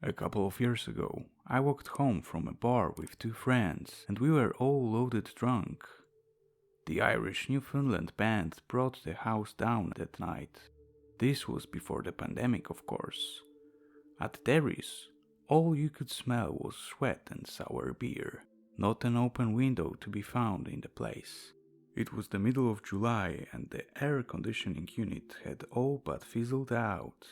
A couple of years ago, I walked home from a bar with two friends and we were all loaded drunk. The Irish Newfoundland band brought the house down that night. This was before the pandemic, of course. At Derry's, all you could smell was sweat and sour beer, not an open window to be found in the place. It was the middle of July and the air conditioning unit had all but fizzled out.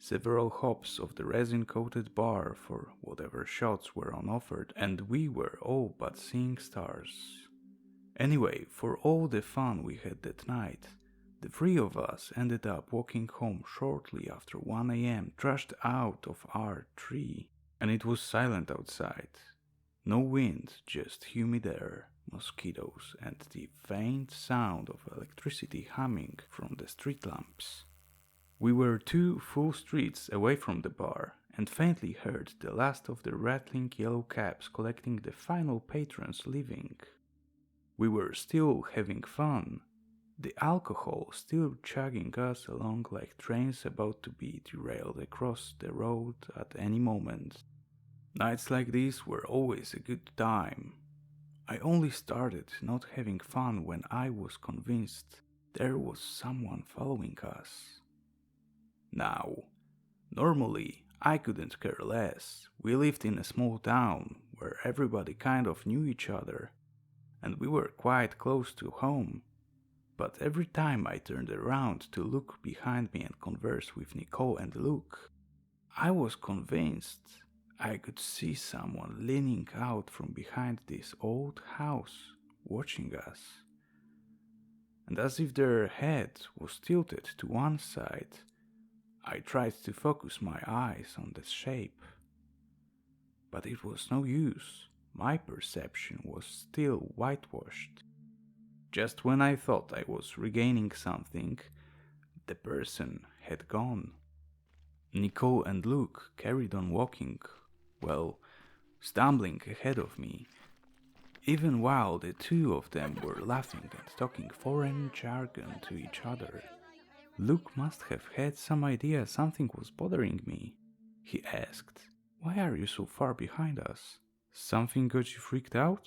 Several hops of the resin-coated bar for whatever shots were on offer, and we were all but seeing stars. Anyway, for all the fun we had that night, the three of us ended up walking home shortly after 1 a.m. trashed out of our tree, and it was silent outside. No wind, just humid air, mosquitoes, and the faint sound of electricity humming from the street lamps. We were 2 full streets away from the bar, and faintly heard the last of the rattling yellow cabs collecting the final patrons leaving. We were still having fun, the alcohol still chugging us along like trains about to be derailed across the road at any moment. Nights like these were always a good time. I only started not having fun when I was convinced there was someone following us. Now, normally I couldn't care less. We lived in a small town where everybody kind of knew each other, and we were quite close to home. But every time I turned around to look behind me and converse with Nicole and Luke, I was convinced I could see someone leaning out from behind this old house, watching us. And as if their head was tilted to one side, I tried to focus my eyes on the shape. But it was no use. My perception was still whitewashed. Just when I thought I was regaining something, the person had gone. Nicole and Luke carried on walking, stumbling ahead of me, even while the two of them were laughing and talking foreign jargon to each other. Luke must have had some idea something was bothering me. He asked, "Why are you so far behind us? Something got you freaked out?"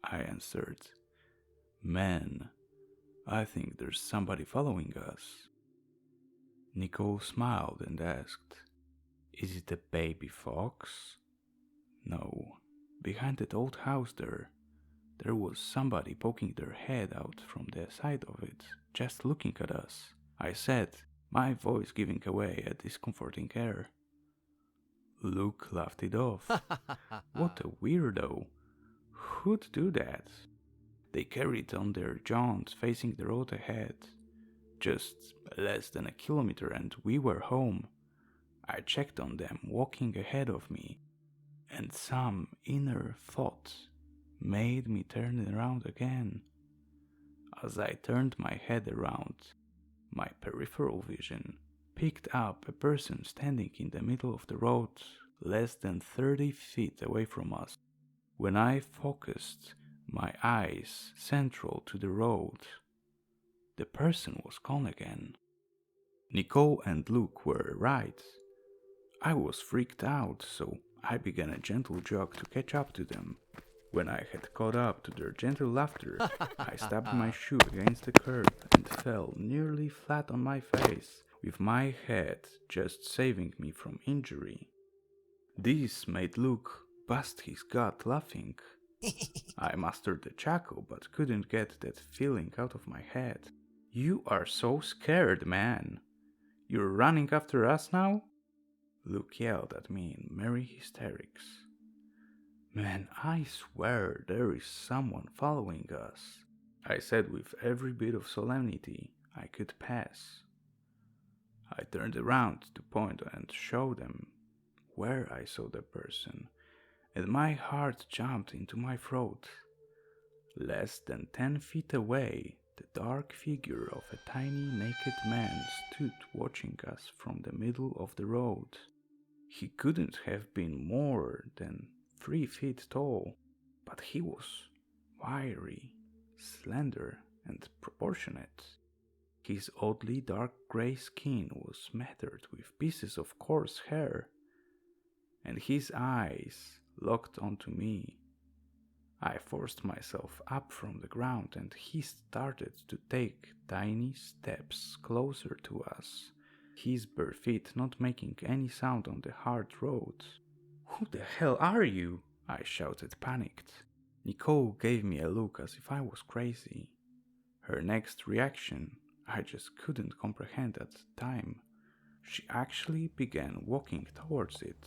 I answered, "Man, I think there's somebody following us." Nicole smiled and asked, "Is it a baby fox?" No, behind that old house there was somebody poking their head out from the side of it, just looking at us, I said, my voice giving away a discomforting air. Luke laughed it off. What a weirdo. Who'd do that? They carried on their jaunts facing the road ahead. Just less than a kilometer and we were home. I checked on them walking ahead of me, and some inner thought made me turn around again. As I turned my head around, my peripheral vision picked up a person standing in the middle of the road, less than 30 feet away from us. When I focused my eyes central to the road, the person was gone again. Nicole and Luke were right. I was freaked out, so I began a gentle jog to catch up to them. When I had caught up to their gentle laughter, I stabbed my shoe against the curb and fell nearly flat on my face, with my head just saving me from injury. This made Luke bust his gut laughing. I mastered the chuckle but couldn't get that feeling out of my head. "You are so scared, man. You're running after us now?" Luke yelled at me in merry hysterics. "Man, I swear there is someone following us," I said with every bit of solemnity I could pass. I turned around to point and show them where I saw the person, and my heart jumped into my throat. Less than 10 feet away, the dark figure of a tiny naked man stood watching us from the middle of the road. He couldn't have been more than 3 feet tall, but he was wiry, slender, and proportionate. His oddly dark gray skin was smattered with pieces of coarse hair, and his eyes locked onto me. I forced myself up from the ground and he started to take tiny steps closer to us, his bare feet not making any sound on the hard road. "Who the hell are you?" I shouted, panicked. Nicole gave me a look as if I was crazy. Her next reaction, I just couldn't comprehend at the time. She actually began walking towards it.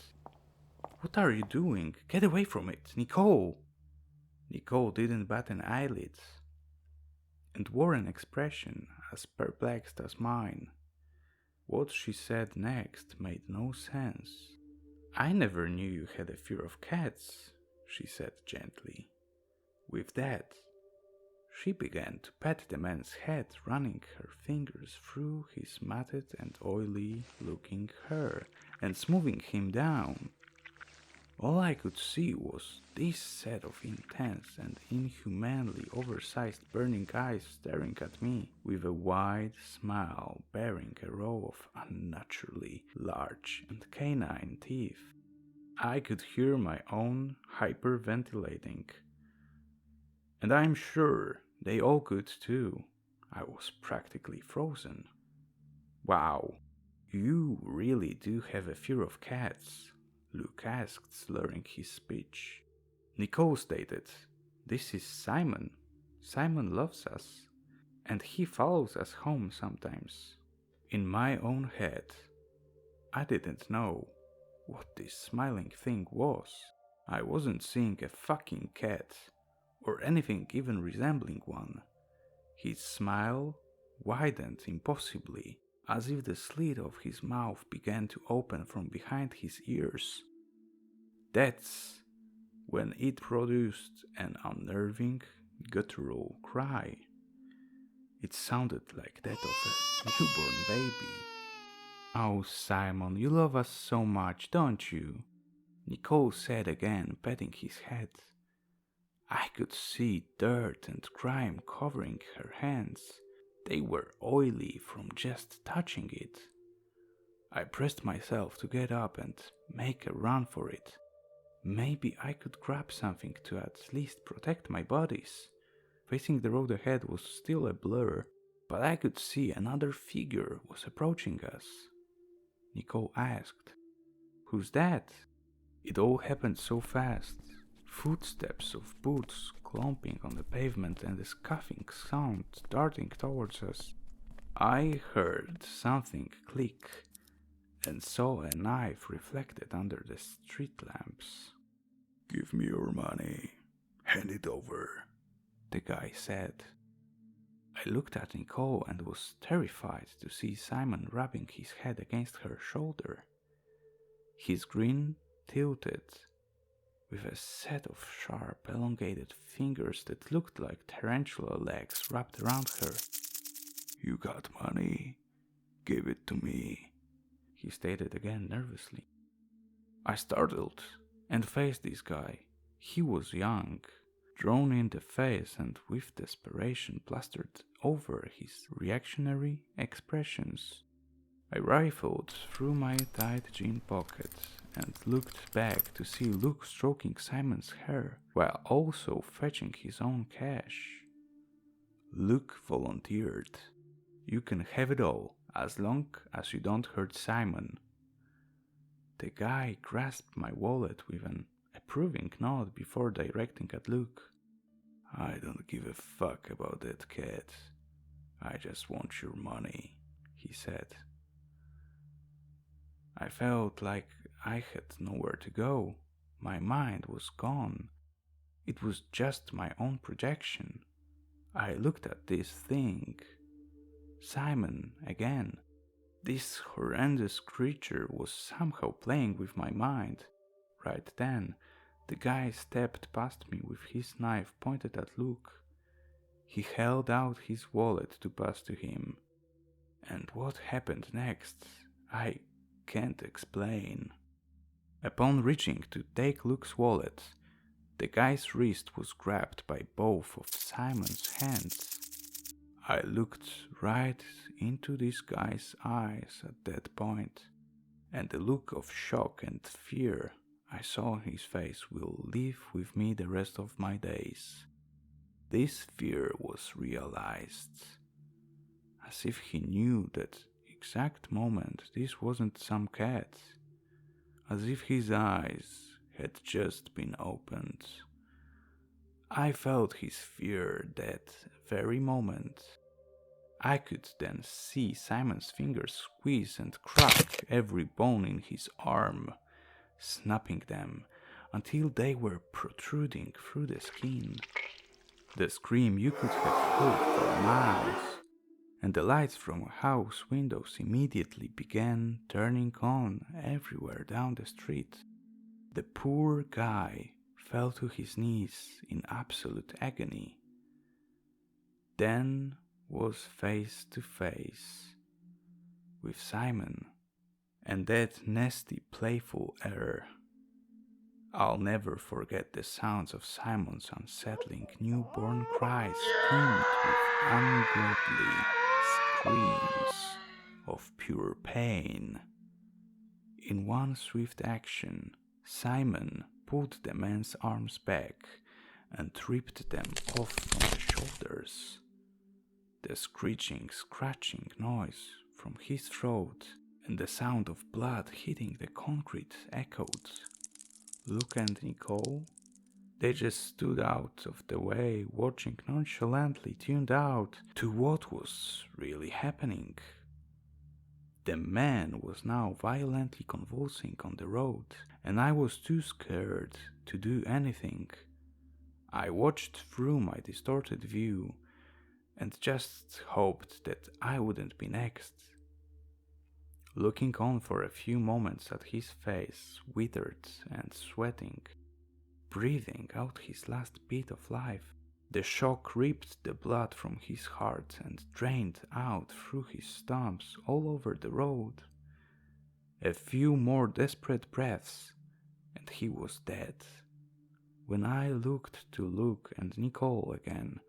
"What are you doing? Get away from it, Nicole!" Nicole didn't bat an eyelid and wore an expression as perplexed as mine. What she said next made no sense. "I never knew you had a fear of cats," she said gently. With that, she began to pat the man's head, running her fingers through his matted and oily-looking hair and smoothing him down. All I could see was this set of intense and inhumanly oversized burning eyes staring at me with a wide smile bearing a row of unnaturally large and canine teeth. I could hear my own hyperventilating, and I'm sure they all could too. I was practically frozen. "Wow, you really do have a fear of cats?" Luke asked, slurring his speech. Nicole stated, "This is Simon. Simon loves us, and he follows us home sometimes." In my own head, I didn't know what this smiling thing was. I wasn't seeing a fucking cat, or anything even resembling one. His smile widened impossibly, as if the slit of his mouth began to open from behind his ears. That's when it produced an unnerving, guttural cry. It sounded like that of a newborn baby. "Oh, Simon, you love us so much, don't you?" Nicole said again, patting his head. I could see dirt and grime covering her hands. They were oily from just touching it. I pressed myself to get up and make a run for it. Maybe I could grab something to at least protect my bodies. Facing the road ahead was still a blur, but I could see another figure was approaching us. Nicole asked, "Who's that?" It all happened so fast. Footsteps of boots clomping on the pavement and a scuffing sound darting towards us. I heard something click and saw a knife reflected under the street lamps. "Give me your money. Hand it over," the guy said. I looked at Nicole and was terrified to see Simon rubbing his head against her shoulder. His grin tilted, with a set of sharp, elongated fingers that looked like tarantula legs wrapped around her. "You got money? Give it to me," he stated again nervously. I startled and faced this guy. He was young, drawn in the face and with desperation plastered over his reactionary expressions. I rifled through my tight jean pocket and looked back to see Luke stroking Simon's hair while also fetching his own cash. Luke volunteered. "You can have it all, as long as you don't hurt Simon." The guy grasped my wallet with an approving nod before directing at Luke. "I don't give a fuck about that cat. I just want your money," he said. I felt like I had nowhere to go. My mind was gone. It was just my own projection. I looked at this thing. Simon again. This horrendous creature was somehow playing with my mind. Right then, the guy stepped past me with his knife pointed at Luke. He held out his wallet to pass to him. And what happened next, I can't explain. Upon reaching to take Luke's wallet, the guy's wrist was grabbed by both of Simon's hands. I looked right into this guy's eyes at that point, and the look of shock and fear I saw his face will live with me the rest of my days. This fear was realized, as if he knew that exact moment this wasn't some cat, as if his eyes had just been opened. I felt his fear that very moment. I could then see Simon's fingers squeeze and crack every bone in his arm, snapping them until they were protruding through the skin. The scream you could have heard for miles, and the lights from house windows immediately began turning on everywhere down the street. The poor guy fell to his knees in absolute agony. Then was face to face with Simon and that nasty playful air. I'll never forget the sounds of Simon's unsettling newborn cries tinged with ungodly screams of pure pain. In one swift action, Simon pulled the man's arms back and ripped them off from the shoulders. The screeching, scratching noise from his throat and the sound of blood hitting the concrete echoed. Luke and Nicole, they just stood out of the way, watching nonchalantly, tuned out to what was really happening. The man was now violently convulsing on the road, and I was too scared to do anything. I watched through my distorted view and just hoped that I wouldn't be next. Looking on for a few moments at his face, withered and sweating, breathing out his last bit of life, the shock ripped the blood from his heart and drained out through his stumps all over the road. A few more desperate breaths, and he was dead. When I looked to Luke and Nicole again,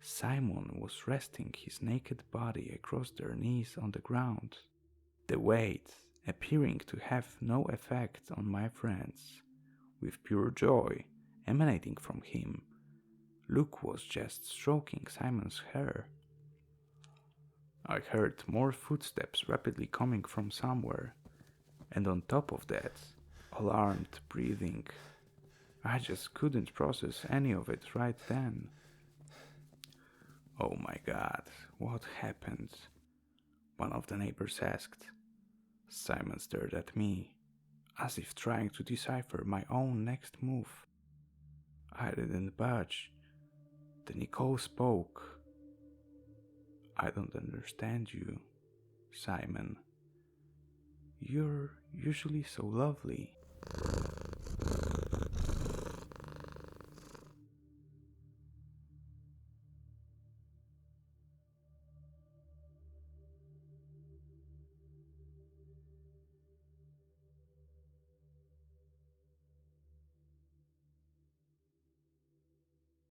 Simon was resting his naked body across their knees on the ground, the weight appearing to have no effect on my friends. With pure joy emanating from him, Luke was just stroking Simon's hair. I heard more footsteps rapidly coming from somewhere, and on top of that, alarmed breathing. I just couldn't process any of it right then. "Oh my God, what happened?" one of the neighbors asked. Simon stared at me, as if trying to decipher my own next move. I didn't budge. Then Nicole spoke. "I don't understand you, Simon. You're usually so lovely."